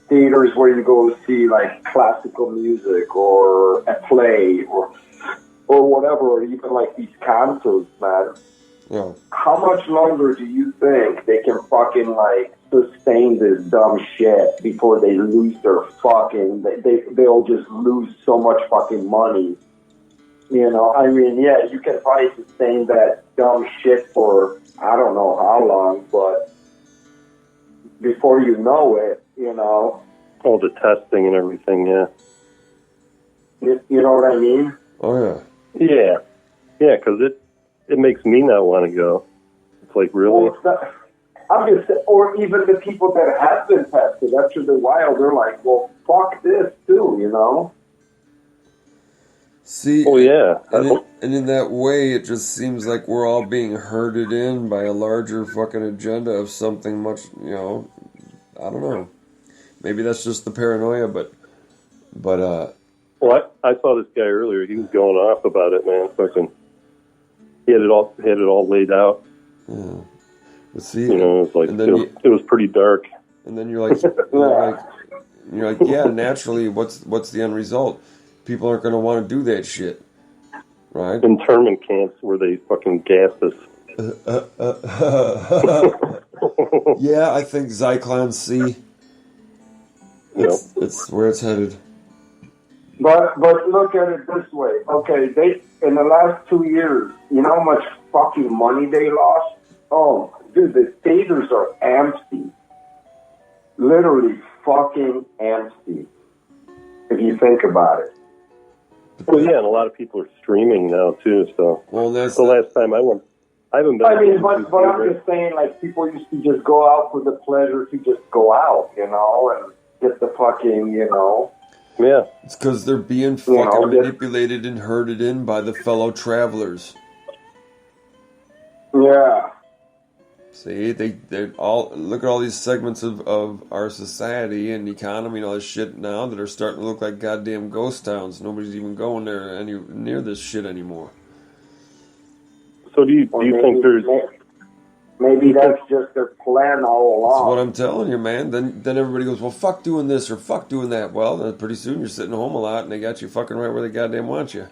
theaters where you go see like classical music or a play or whatever, or even like these concerts, man. Yeah. How much longer do you think they can fucking like sustain this dumb shit before they lose their fucking? They'll just lose so much fucking money. You know, I mean, yeah, you can probably sustain that dumb shit for I don't know how long, but before you know it, you know. All the testing and everything, yeah. You know what I mean? Oh, yeah. Yeah. Yeah, because it makes me not want to go. It's like, really? Well, I'm just, or even the people that have been tested after the while, they're like, well, fuck this too, you know? See, oh, yeah. And in that way, it just seems like we're all being herded in by a larger fucking agenda of something much, you know, I don't know. Maybe that's just the paranoia, but Well, I saw this guy earlier. He was going off about it, man. Fucking, he had it all laid out. Yeah. But see, you know, it was like it was pretty dark. And then you're like, yeah, naturally, what's the end result? People aren't going to want to do that shit, right? Internment camps where they fucking gas us. Yeah, I think Zyklon C. It's where it's headed. But look at it this way. Okay, they in the last 2 years, you know how much fucking money they lost? Oh, dude, the theaters are empty. Literally fucking empty. If you think about it. Well, yeah, and a lot of people are streaming now too. So, well, that's the last time I went. I haven't been. I mean, but I'm just saying, like, people used to just go out for the pleasure to just go out, you know, and get the fucking, you know. Yeah. It's because they're being fucking manipulated and herded in by the fellow travelers. Yeah. See, they all look at all these segments of our society and economy and all this shit now that are starting to look like goddamn ghost towns. Nobody's even going there near this shit anymore. So do you think there's... Maybe that's just their plan all along. That's what I'm telling you, man. Then everybody goes, well, fuck doing this or fuck doing that. Well, then pretty soon you're sitting home a lot and they got you fucking right where they goddamn want you.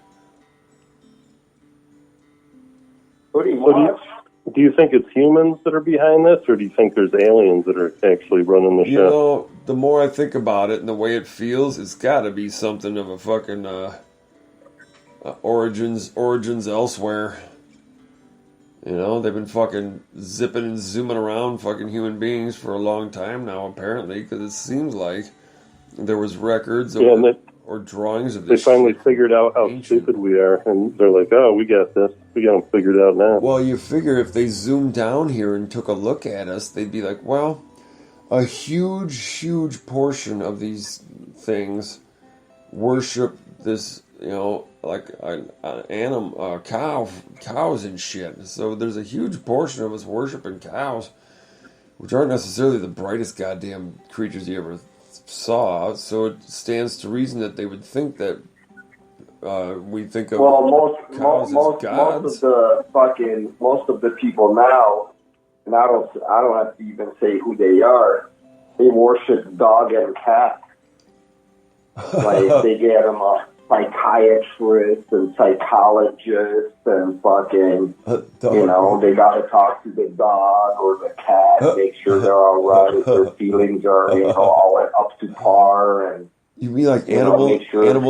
Pretty much. Do you think it's humans that are behind this, or do you think there's aliens that are actually running the show? You know, the more I think about it and the way it feels, it's got to be something of a fucking origins elsewhere. You know, they've been fucking zipping and zooming around fucking human beings for a long time now, apparently, because it seems like there was records or drawings of this. They finally figured out how stupid we are, and they're like, oh, we got this. We got them figured out now. Well, you figure if they zoomed down here and took a look at us, they'd be like, well, a huge, huge portion of these things worship this, you know, like cows and shit. So there's a huge portion of us worshiping cows, which aren't necessarily the brightest goddamn creatures you ever saw. So it stands to reason that they would think that we think of cows as gods. Most of the people now, and I don't have to even say who they are. They worship dog and cat. Like they get them a psychiatrist and psychologist and fucking, you know, they got to talk to the dog or the cat, make sure they're all right, if their feelings are, you know, all up to par. And you mean like animal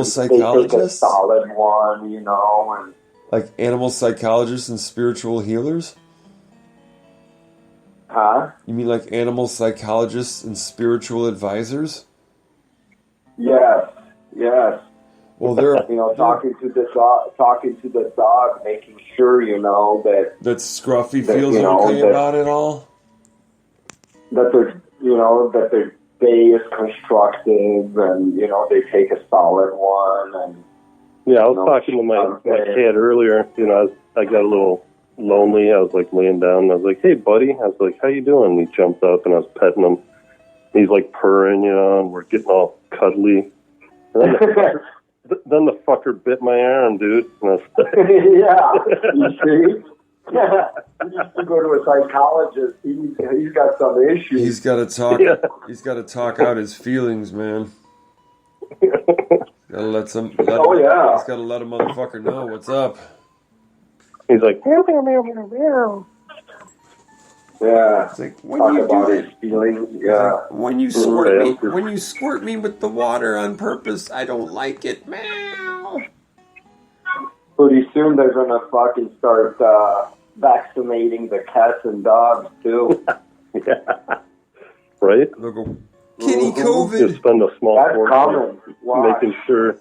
psychologists? They take a solid one, you know, and like animal psychologists and spiritual healers? Huh? You mean like animal psychologists and spiritual advisors? Yes. Well, they're talking to the dog, making sure that Scruffy feels okay about it all. That their day is constructive, and they take a solid one. And yeah, I was talking to my cat earlier. I got a little lonely. I was like laying down, and I was like, "Hey, buddy," I was like, "How you doing?" And he jumped up, and I was petting him. He's like purring, and we're getting all cuddly. And then the fucker bit my arm, dude. Yeah, you see? Yeah, he needs to go to a psychologist. He's got some issues. He's got to talk. Yeah. He's got to talk out his feelings, man. Gotta let Oh, yeah. He's got to let a motherfucker know what's up. He's like, meow, meow, meow, meow, meow. Yeah. It's like when Talk you about do his that, feelings. Yeah. when you squirt me with the water on purpose, I don't like it. Meow. Pretty soon they're gonna fucking start vaccinating the cats and dogs too. Yeah. Right? They'll go, kitty Just COVID. spend a small That's fortune common. Why? making sure.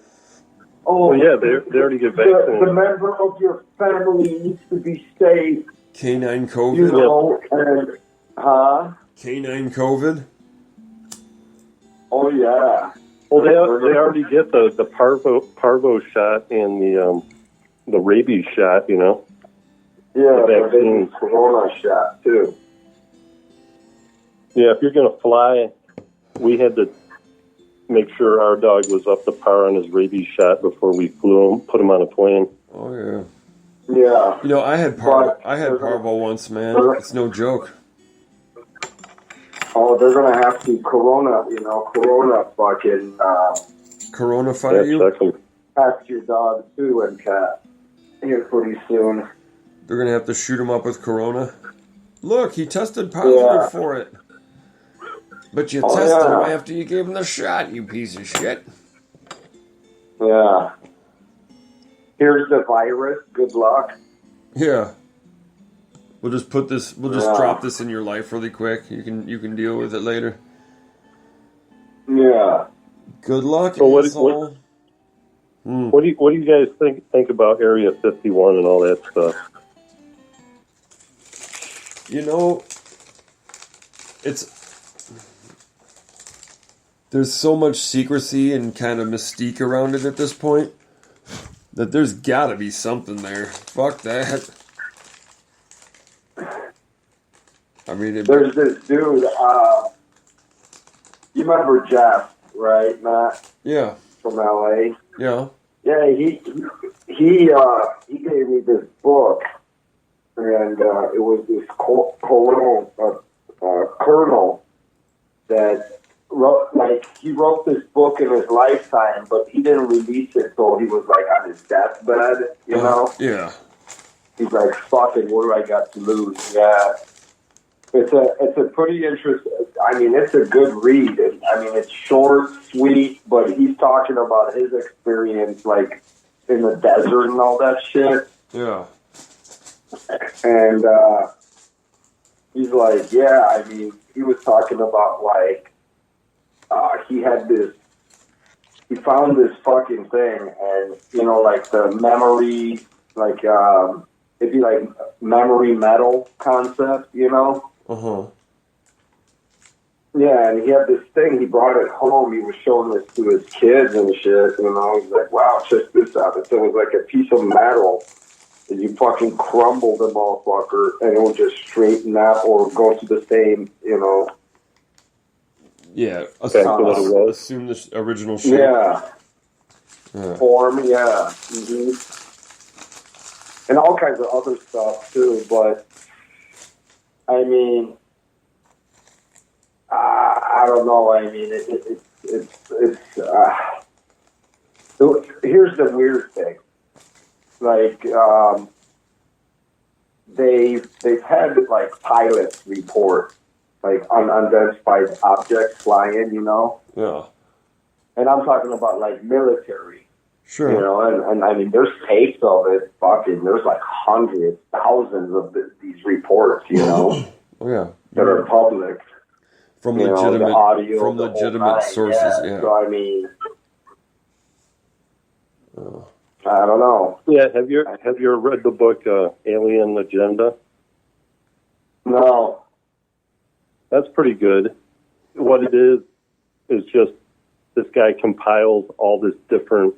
Oh, Well, yeah, they already get the vaccinated. member of your family needs to be safe. Canine You COVID. know, and Canine COVID. oh yeah. Well, they already get the parvo shot and the rabies shot, you know. Yeah, The the baby vaccines. corona shot too. Yeah, if you're going to fly, we had to make sure our dog was up to par on his rabies shot before we flew him, put him on a plane. Oh yeah. Yeah. You know, I had parvo once, man. It's no joke. Oh, they're gonna have to corona fucking Corona fire you? Check 'em. test your dog too and cat here pretty soon. They're gonna have to shoot him up with Corona. Look, he tested positive for it. But you tested him after you gave him the shot, you piece of shit. Yeah. Here's the virus. Good luck. Yeah. We'll just put this. We'll just drop this in your life really quick. You can deal with it later. Yeah. Good luck, So asshole. what do you guys think about Area 51 and all that stuff? You know, there's so much secrecy and kind of mystique around it at this point that there's got to be something there. Fuck that. I mean, There's this dude. You remember Jeff, right, Matt? Yeah. From LA. Yeah. Yeah, he gave me this book, and it was this colonel that he wrote this book in his lifetime, but he didn't release it till he was like on his deathbed, you know? Yeah. He's like, fucking, what do I got to lose? Yeah. It's a pretty interesting, I mean, it's a good read. I mean, it's short, sweet, but he's talking about his experience, like, in the desert and all that shit. Yeah. And he's like, yeah, I mean, he was talking about, like, he found this fucking thing, and, you know, like, the memory, like, it'd be like memory metal concept, you know? Uh-huh. Yeah, and he had this thing, he brought it home, he was showing this to his kids and shit, you know, he's like, wow, check this out. It was like a piece of metal, and you fucking crumble the motherfucker, and it will just straighten out or go to the same, you know. Yeah, assume the original shape. Yeah. Form, yeah. Mm-hmm. And all kinds of other stuff, too, but, I mean, I don't know. I mean, here's the weird thing. Like, they've had, like, pilots report, like, unidentified objects flying, you know? Yeah. And I'm talking about, like, military. Sure. You know, and I mean, there's tapes of it. Fucking, there's like hundreds, thousands of these reports, you know, Oh yeah. that are public. From You know, legitimate, the audio, from the whole legitimate nine, sources. Yeah. So I mean, I don't know. Yeah, have you ever read the book Alien Agenda? No. That's pretty good. What it is just this guy compiles all this different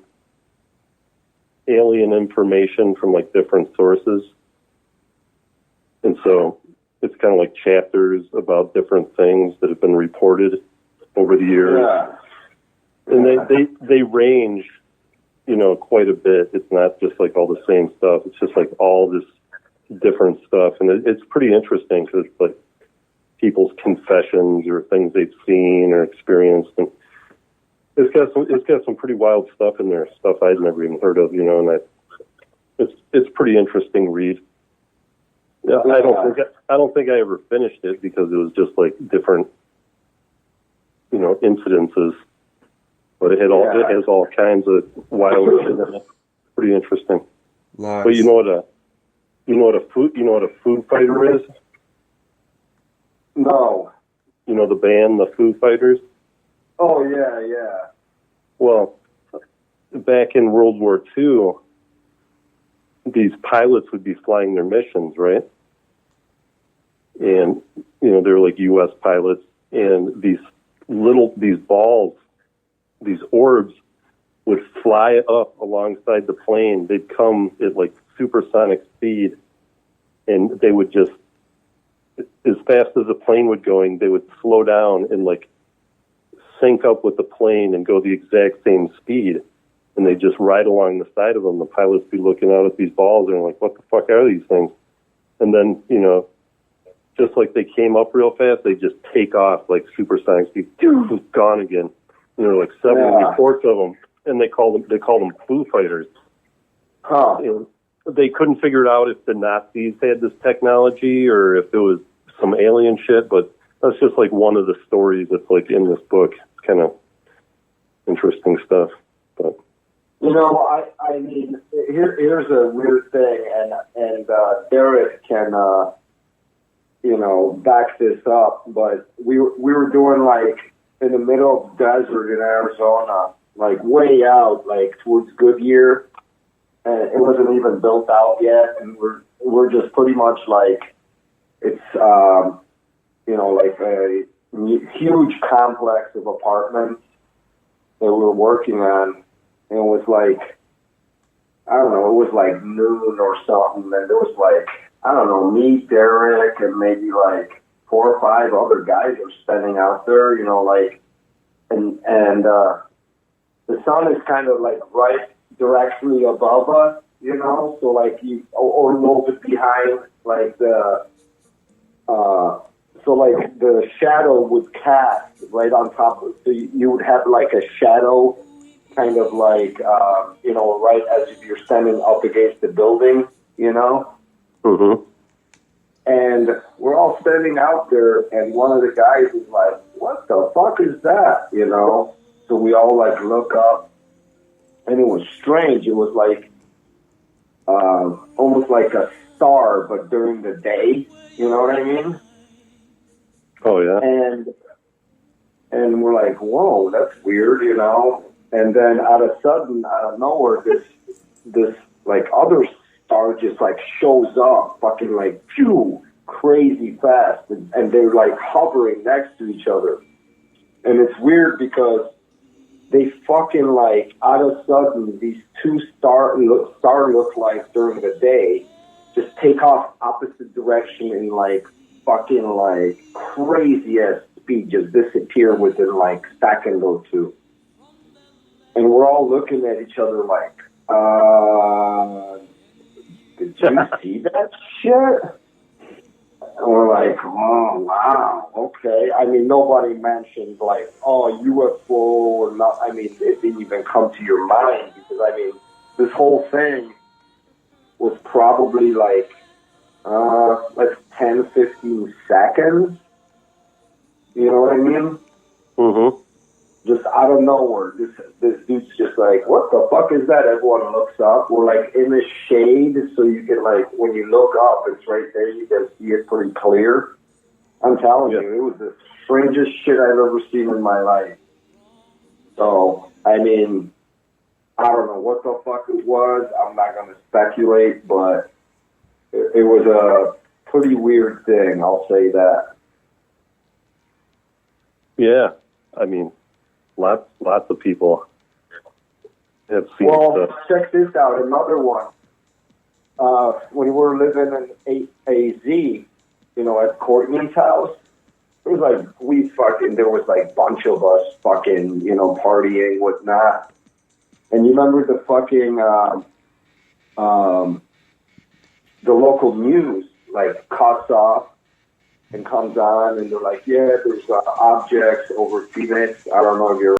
alien information from like different sources. And so it's kind of like chapters about different things that have been reported over the years. Yeah. And they range, you know, quite a bit. It's not just like all the same stuff. It's just like all this different stuff, and it's pretty interesting because it's like people's confessions or things they've seen or experienced, and it's got some pretty wild stuff in there, stuff I'd never even heard of, and it's pretty interesting read. Yeah, I don't think I ever finished it because it was just like different, incidences. But it has all kinds of wild shit in it. Pretty interesting. Nice. But you know what a food fighter is? No. You know the band, the Foo Fighters? Oh yeah. Well, back in World War II, these pilots would be flying their missions, right? And they're like U.S. pilots, and these balls, these orbs, would fly up alongside the plane. They'd come at like supersonic speed, and they would just, as fast as the plane would going, they would slow down and like sync up with the plane and go the exact same speed. And they just ride along the side of them. The pilots be looking out at these balls and like, what the fuck are these things? And then, just like they came up real fast, they just take off like supersonic speed. Gone again. And there were like 7 reports of them, and they called them Foo Fighters. Huh. They couldn't figure it out if the Nazis had this technology or if it was some alien shit, but that's just like one of the stories that's like in this book. It's kind of interesting stuff. But I mean, here's a weird thing, and Derek can back this up, but we were doing like in the middle of the desert in Arizona, like way out, like towards Goodyear, and it wasn't even built out yet, and we're just pretty much like it's like a huge complex of apartments that we were working on, and it was like, I don't know, it was like noon or something, and there was like, I don't know, me, Derek, and maybe like 4 or 5 other guys were standing out there, and the sun is kind of like right directly above us, so like or a little bit behind, like so like the shadow would cast right on top of it, so you would have like a shadow kind of like, right as if you're standing up against the building, Mm-hmm. And we're all standing out there, and one of the guys is like, what the fuck is that, So we all like look up, and it was strange. It was like almost like a star, but during the day, you know what I mean? Oh, yeah. And we're like, whoa, that's weird, And then out of nowhere, this like other star just like shows up, fucking like phew, crazy fast, and they're like hovering next to each other. And it's weird because they fucking like out of sudden these two star look like during the day just take off opposite direction in like fucking like crazy ass speed, just disappear within like a second or two. And we're all looking at each other like, did you see that shit? And we're like, oh, wow, okay. I mean, nobody mentioned like, oh, UFO or not. I mean, it didn't even come to your mind because, I mean, this whole thing was probably like 10, 15 seconds. You know what I mean? Mm-hmm. Just out of nowhere, this dude's just like, what the fuck is that? Everyone looks up. We're like in the shade, so you can like, when you look up, it's right there. You can see it pretty clear. I'm telling you, it was the strangest shit I've ever seen in my life. So, I mean, I don't know what the fuck it was. I'm not going to speculate, but it was a pretty weird thing. I'll say that. Yeah, I mean, lots of people have seen stuff. Check this out. Another one. When we were living in AZ, at Courtney's house, it was like there was like a bunch of us fucking, partying, whatnot. And you remember the fucking, the local news like cuts off and comes on, and they're like, yeah, there's objects over Phoenix. I don't know if you're